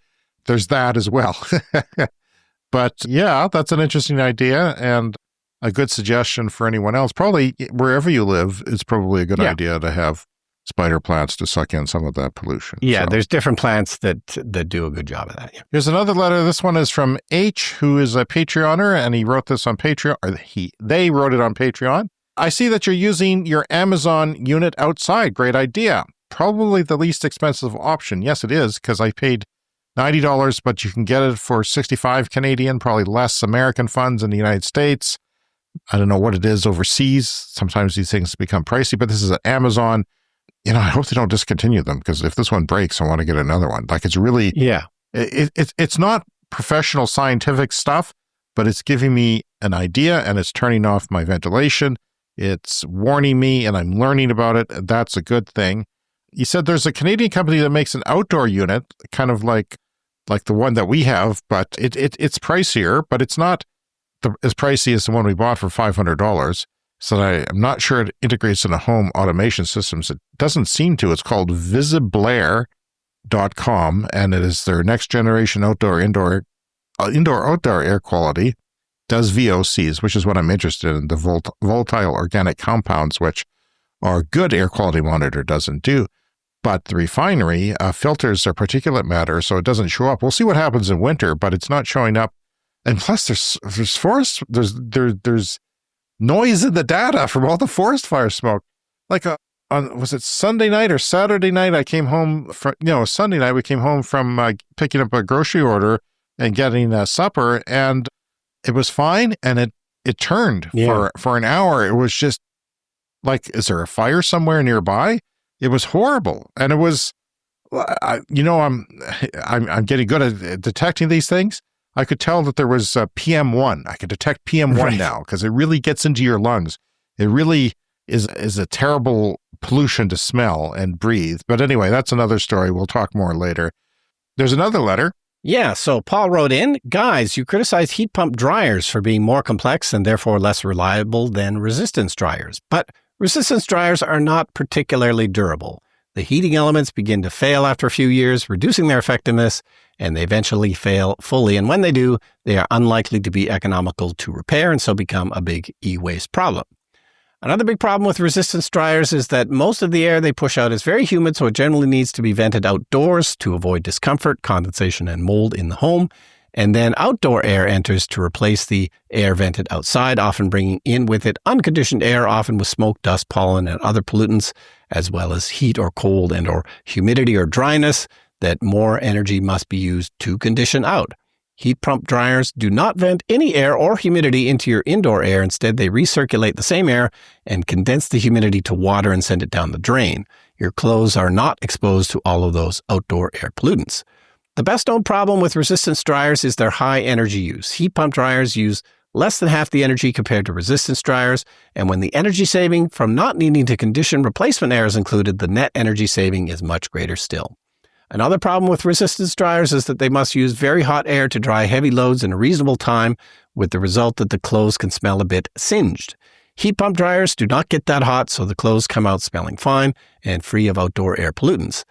there's that as well. But yeah, that's an interesting idea and a good suggestion for anyone else. Probably wherever you live, it's probably a good idea to have spider plants to suck in some of that pollution. Yeah, so. There's different plants that do a good job of that. Yeah. Here's another letter. This one is from H, who is a Patreoner, and he wrote this on Patreon, or they wrote it on Patreon. I see that you're using your Amazon unit outside. Great idea. Probably the least expensive option. Yes, it is, because I paid $90, but you can get it for 65 Canadian, probably less American funds in the United States. I don't know what it is overseas. Sometimes these things become pricey, but this is at Amazon. I hope they don't discontinue them, because if this one breaks, I want to get another one. Like, it's really, it's not professional scientific stuff, but it's giving me an idea and it's turning off my ventilation. It's warning me and I'm learning about it. That's a good thing. You said there's a Canadian company that makes an outdoor unit, kind of like the one that we have, but it's pricier, but it's not as pricey as the one we bought for $500. So I'm not sure it integrates into home automation systems. It doesn't seem to. It's called visiblair.com, and it is their next generation indoor air quality. Does VOCs, which is what I'm interested in, the volatile organic compounds, which our good air quality monitor doesn't do. But the refinery filters their particulate matter, so it doesn't show up. We'll see what happens in winter, but it's not showing up. And plus, there's forest, there's noise in the data from all the forest fire smoke. Like was it Sunday night or Saturday night? I came home from Sunday night. We came home from picking up a grocery order and getting supper, and it was fine, and it turned for an hour. It was just like, is there a fire somewhere nearby? It was horrible, and it was, I'm getting good at detecting these things. I could tell that there was PM1. I could detect PM1 now, because it really gets into your lungs. It really is a terrible pollution to smell and breathe. But anyway, that's another story. We'll talk more later. There's another letter. Yeah, so Paul wrote in, guys, you criticize heat pump dryers for being more complex and therefore less reliable than resistance dryers. But resistance dryers are not particularly durable. The heating elements begin to fail after a few years, reducing their effectiveness, and they eventually fail fully. And when they do, they are unlikely to be economical to repair and so become a big e-waste problem. Another big problem with resistance dryers is that most of the air they push out is very humid, so it generally needs to be vented outdoors to avoid discomfort, condensation, and mold in the home. And then outdoor air enters to replace the air vented outside, often bringing in with it unconditioned air, often with smoke, dust, pollen, and other pollutants, as well as heat or cold and or humidity or dryness that more energy must be used to condition out. Heat pump dryers do not vent any air or humidity into your indoor air. Instead, they recirculate the same air and condense the humidity to water and send it down the drain. Your clothes are not exposed to all of those outdoor air pollutants. The best known problem with resistance dryers is their high energy use. Heat pump dryers use less than half the energy compared to resistance dryers, and when the energy saving from not needing to condition replacement air is included, the net energy saving is much greater still. Another problem with resistance dryers is that they must use very hot air to dry heavy loads in a reasonable time, with the result that the clothes can smell a bit singed. Heat pump dryers do not get that hot, so the clothes come out smelling fine and free of outdoor air pollutants.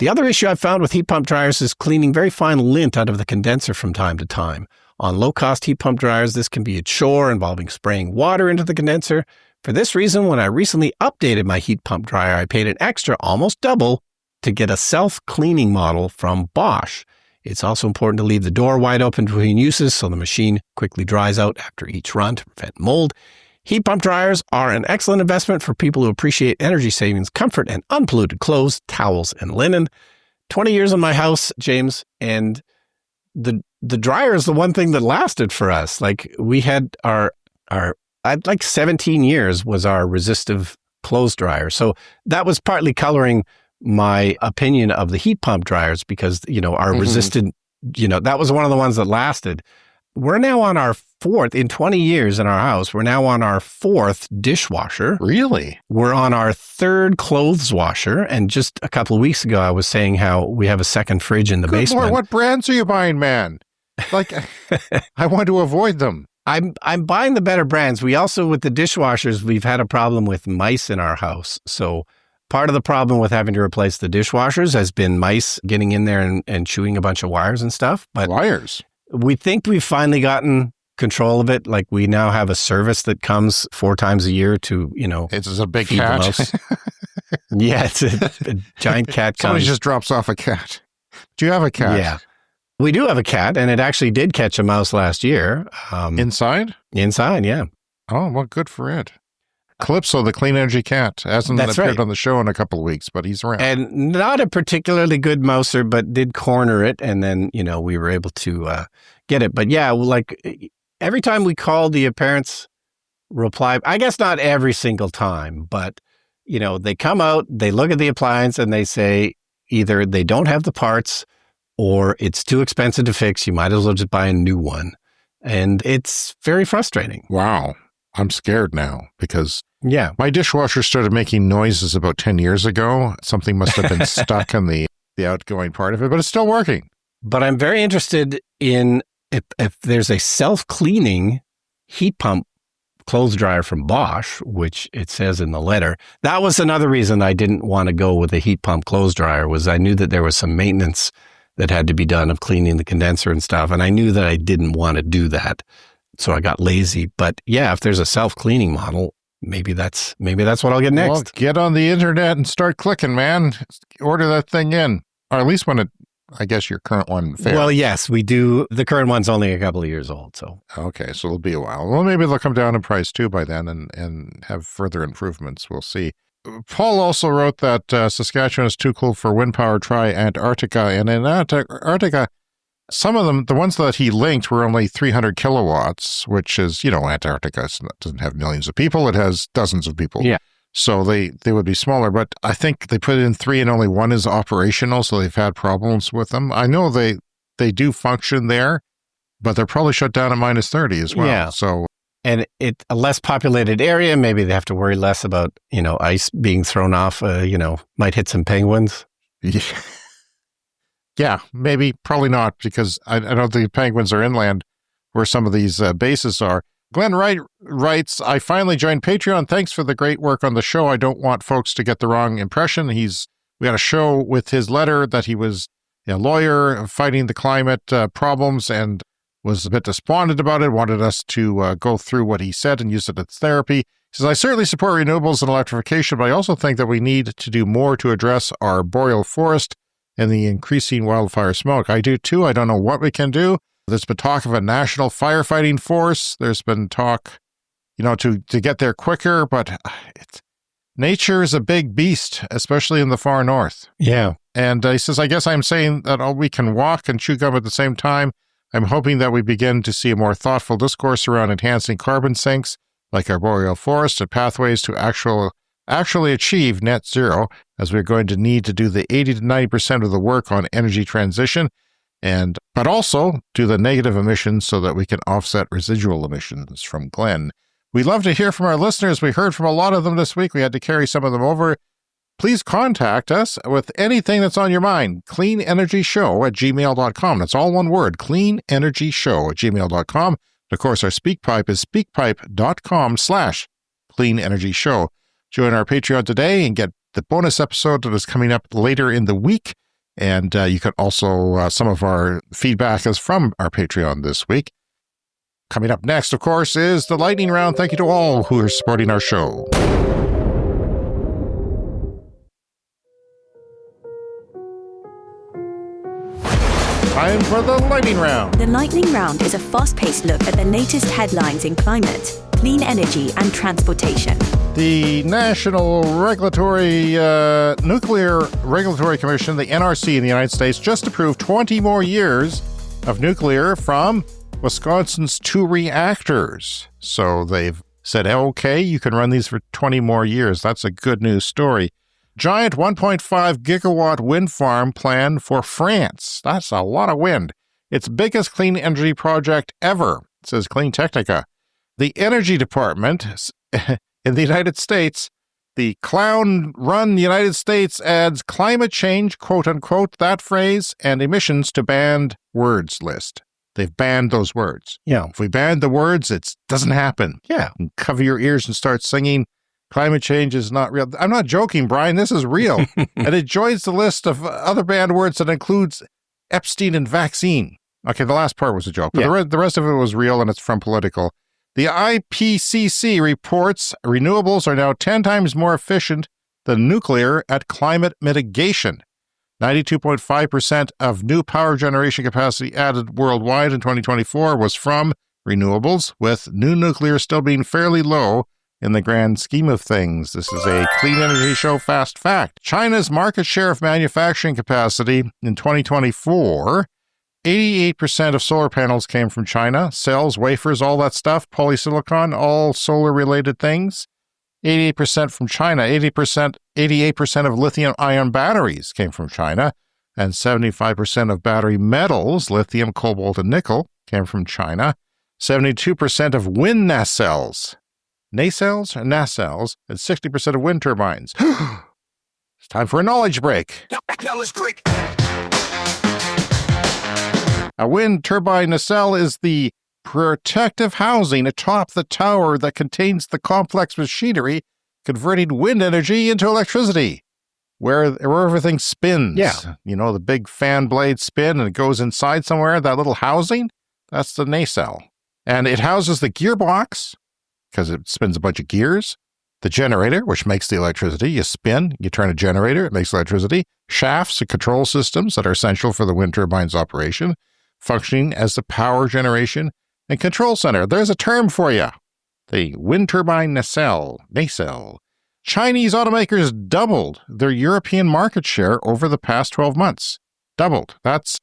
The other issue I've found with heat pump dryers is cleaning very fine lint out of the condenser from time to time. On low-cost heat pump dryers, this can be a chore involving spraying water into the condenser. For this reason, when I recently updated my heat pump dryer, I paid an extra, almost double, to get a self-cleaning model from Bosch. It's also important to leave the door wide open between uses so the machine quickly dries out after each run to prevent mold. Heat pump dryers are an excellent investment for people who appreciate energy savings, comfort, and unpolluted clothes, towels, and linen. 20 years in my house, James, and the dryer is the one thing that lasted for us. Like, we had our 17 years was our resistive clothes dryer. So that was partly coloring my opinion of the heat pump dryers because, our resistant, that was one of the ones that lasted. We're now on our fourth, in 20 years in our house, we're now on our fourth dishwasher. Really? We're on our third clothes washer. And just a couple of weeks ago, I was saying how we have a second fridge in the basement. Lord, what brands are you buying, man? Like, I want to avoid them. I'm buying the better brands. We also, with the dishwashers, we've had a problem with mice in our house. So part of the problem with having to replace the dishwashers has been mice getting in there and chewing a bunch of wires and stuff. But Wires? we think we've finally gotten control of it. Like we now have a service that comes 4 times a year to, It's a big feed the cat. mouse. Yeah, it's a giant cat. Somebody just drops off a cat. Do you have a cat? Yeah. We do have a cat, and it actually did catch a mouse last year. Inside? Inside, yeah. Oh, well, good for it. Calypso, the clean energy cat, hasn't That's appeared right. on the show in a couple of weeks, but he's around. And not a particularly good mouser, but did corner it, and then, we were able to get it. But yeah, like every time we called, the parents reply, I guess not every single time, but, they come out, they look at the appliance, and they say either they don't have the parts or it's too expensive to fix. You might as well just buy a new one. And it's very frustrating. Wow. I'm scared now because Yeah. my dishwasher started making noises about 10 years ago. Something must have been stuck in the outgoing part of it, but it's still working. But I'm very interested in if there's a self-cleaning heat pump clothes dryer from Bosch, which it says in the letter. That was another reason I didn't want to go with a heat pump clothes dryer, was I knew that there was some maintenance that had to be done of cleaning the condenser and stuff. And I knew that I didn't want to do that. So I got lazy. But yeah, if there's a self-cleaning model, maybe that's what I'll get next. Well, get on the internet and start clicking, man. Order that thing in. Or at least when I guess your current one fails. Well, yes, we do. The current one's only a couple of years old. So Okay, so it'll be a while. Well, maybe they'll come down in price too by then and have further improvements. We'll see. Paul also wrote that Saskatchewan is too cool for wind power. Try Antarctica. And in Antarctica, some of them, the ones that he linked, were only 300 kilowatts, which is, Antarctica doesn't have millions of people. It has dozens of people. Yeah. So they would be smaller. But I think they put in 3 and only 1 is operational. So they've had problems with them. I know they do function there, but they're probably shut down at minus 30 as well. Yeah. So. And it's a less populated area. Maybe they have to worry less about, ice being thrown off, might hit some penguins. Yeah, maybe, probably not, because I don't think penguins are inland where some of these bases are. Glenn Wright writes, I finally joined Patreon. Thanks for the great work on the show. I don't want folks to get the wrong impression. We had a show with his letter that he was a lawyer fighting the climate problems and was a bit despondent about it, wanted us to go through what he said and use it as therapy. He says, I certainly support renewables and electrification, but I also think that we need to do more to address our boreal forest and the increasing wildfire smoke. I do too. I don't know what we can do. There's been talk of a national firefighting force. There's been talk, to get there quicker, but nature is a big beast, especially in the far north. Yeah. And he says, I guess I'm saying that we can walk and chew gum at the same time. I'm hoping that we begin to see a more thoughtful discourse around enhancing carbon sinks, like our boreal forest, and pathways to actually achieve net zero, as we're going to need to do the 80 to 90% of the work on energy transition, but also do the negative emissions so that we can offset residual emissions. From Glenn. We love to hear from our listeners. We heard from a lot of them this week. We had to carry some of them over. Please contact us with anything that's on your mind. cleanenergyshow@gmail.com. That's all one word, cleanenergyshow@gmail.com. Of course, our SpeakPipe is speakpipe.com/cleanenergyshow. Join our Patreon today and get the bonus episode that is coming up later in the week. And you can also, some of our feedback is from our Patreon this week. Coming up next, of course, is the lightning round. Thank you to all who are supporting our show. Time for the lightning round. The lightning round is a fast-paced look at the latest headlines in climate, clean energy, and transportation. The National Nuclear Regulatory Commission, the NRC in the United States, just approved 20 more years of nuclear from Wisconsin's 2 reactors. So they've said, okay, you can run these for 20 more years. That's a good news story. Giant 1.5 gigawatt wind farm plan for France. That's a lot of wind. Its biggest clean energy project ever, says Clean Technica. The Energy Department in the United States, the clown-run United States adds climate change, quote-unquote, that phrase, and emissions to banned words list. They've banned those words. Yeah. If we banned the words, it doesn't happen. Yeah. And cover your ears and start singing, climate change is not real. I'm not joking, Brian. This is real. And it joins the list of other banned words that includes Epstein and vaccine. Okay, the last part was a joke, but the rest of it was real, and it's from Political. The IPCC reports renewables are now 10 times more efficient than nuclear at climate mitigation. 92.5% of new power generation capacity added worldwide in 2024 was from renewables, with new nuclear still being fairly low in the grand scheme of things. This is a Clean Energy Show fast fact. China's market share of manufacturing capacity in 2024, 88% of solar panels came from China. Cells, wafers, all that stuff, polysilicon, all solar-related things. 88% from China. 88% of lithium-ion batteries came from China. And 75% of battery metals, lithium, cobalt, and nickel, came from China. 72% of wind nacelles, and 60% of wind turbines. It's time for a knowledge break. A wind turbine nacelle is the protective housing atop the tower that contains the complex machinery converting wind energy into electricity, where everything spins. Yeah. You know, the big fan blades spin and it goes inside somewhere, that little housing, that's the nacelle. And it houses the gearbox, because it spins a bunch of gears, the generator, which makes the electricity. You spin, you turn a generator, it makes electricity, shafts and control systems that are essential for the wind turbine's operation, functioning as the power generation and control center. There's a term for you. The wind turbine nacelle. Chinese automakers doubled their European market share over the past 12 months. Doubled. That's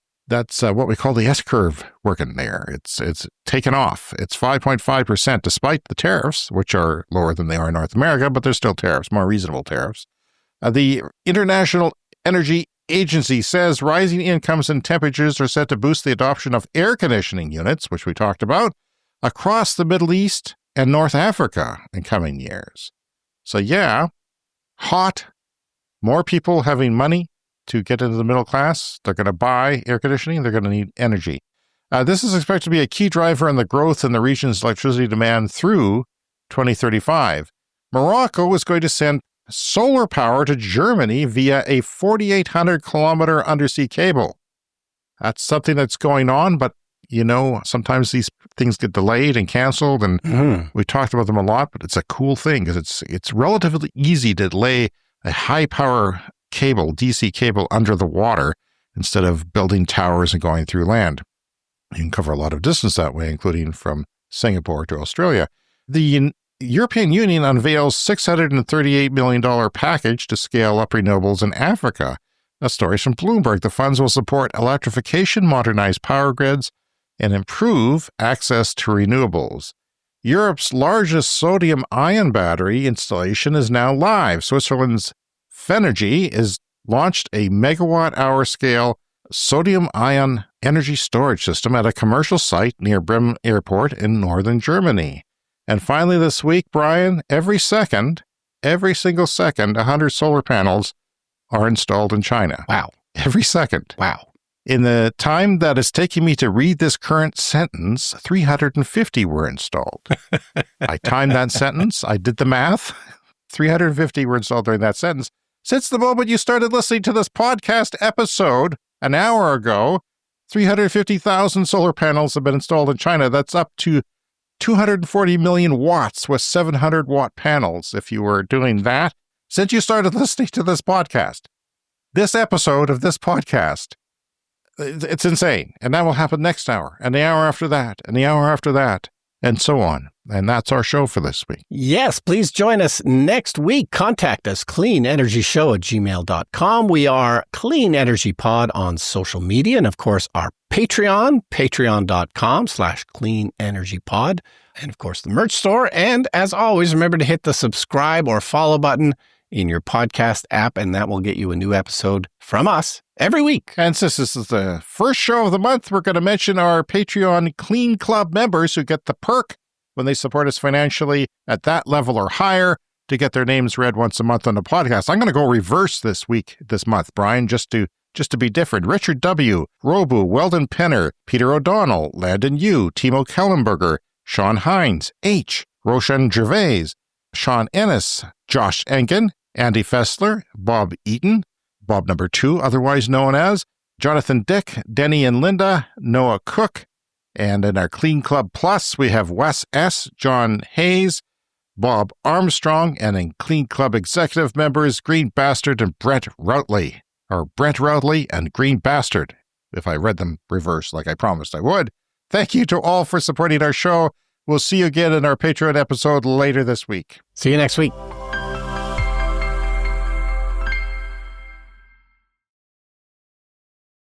what we call the S-curve working there. It's taken off. It's 5.5% despite the tariffs, which are lower than they are in North America, but they're still tariffs, more reasonable tariffs. The International Energy Agency says rising incomes and temperatures are set to boost the adoption of air conditioning units, which we talked about, across the Middle East and North Africa in coming years. So yeah, hot, more people having money to get into the middle class. They're going to buy air conditioning. They're going to need energy. This is expected to be a key driver in the growth in the region's electricity demand through 2035. Morocco is going to send solar power to Germany via a 4,800-kilometer undersea cable. That's something that's going on, but, you know, sometimes these things get delayed and canceled, and we talked about them a lot, but it's a cool thing because it's relatively easy to lay a high-power cable, DC cable, under the water instead of building towers and going through land. You can cover a lot of distance that way, including from Singapore to Australia. The European Union unveils $638 million package to scale up renewables in Africa. A story from Bloomberg. The funds will support electrification, modernize power grids, and improve access to renewables. Europe's largest sodium-ion battery installation is now live. Switzerland's Fenergy has launched a megawatt-hour scale sodium-ion energy storage system at a commercial site near Bremen Airport in northern Germany. And finally this week, Brian, every single second, 100 solar panels are installed in China. Wow. Every second. Wow. In the time that it's taking me to read this current sentence, 350 were installed. I timed that sentence. I did the math. 350 were installed during that sentence. Since the moment you started listening to this podcast episode an hour ago, 350,000 solar panels have been installed in China. That's up to 240 million watts with 700-watt panels, if you were doing that, since you started listening to this podcast. This episode of this podcast, it's insane. And that will happen next hour, and the hour after that, and the hour after that, and so on. And that's our show for this week. Yes, please join us next week. Contact us, cleanenergyshow@gmail.com. We are Clean Energy Pod on social media. And of course, our Patreon, patreon.com/cleanenergypod. And of course, the merch store. And as always, remember to hit the subscribe or follow button in your podcast app, and that will get you a new episode from us every week. And since this is the first show of the month, we're going to mention our Patreon Clean Club members who get the perk when they support us financially at that level or higher to get their names read once a month on the podcast. I'm going to go reverse this month, Brian, just to Just to be different, Richard W., Robu, Weldon Penner, Peter O'Donnell, Landon Yu, Timo Kellenberger, Sean Hines, H., Roshan Gervais, Sean Ennis, Josh Engen, Andy Fessler, Bob Eaton, Bob number 2, otherwise known as Jonathan Dick, Denny and Linda, Noah Cook, and in our Clean Club Plus, we have Wes S., John Hayes, Bob Armstrong, and in Clean Club Executive members, Green Bastard and Brent Routley, or Brent Routley and Green Bastard, if I read them reverse like I promised I would. Thank you to all for supporting our show. We'll see you again in our Patreon episode later this week. See you next week.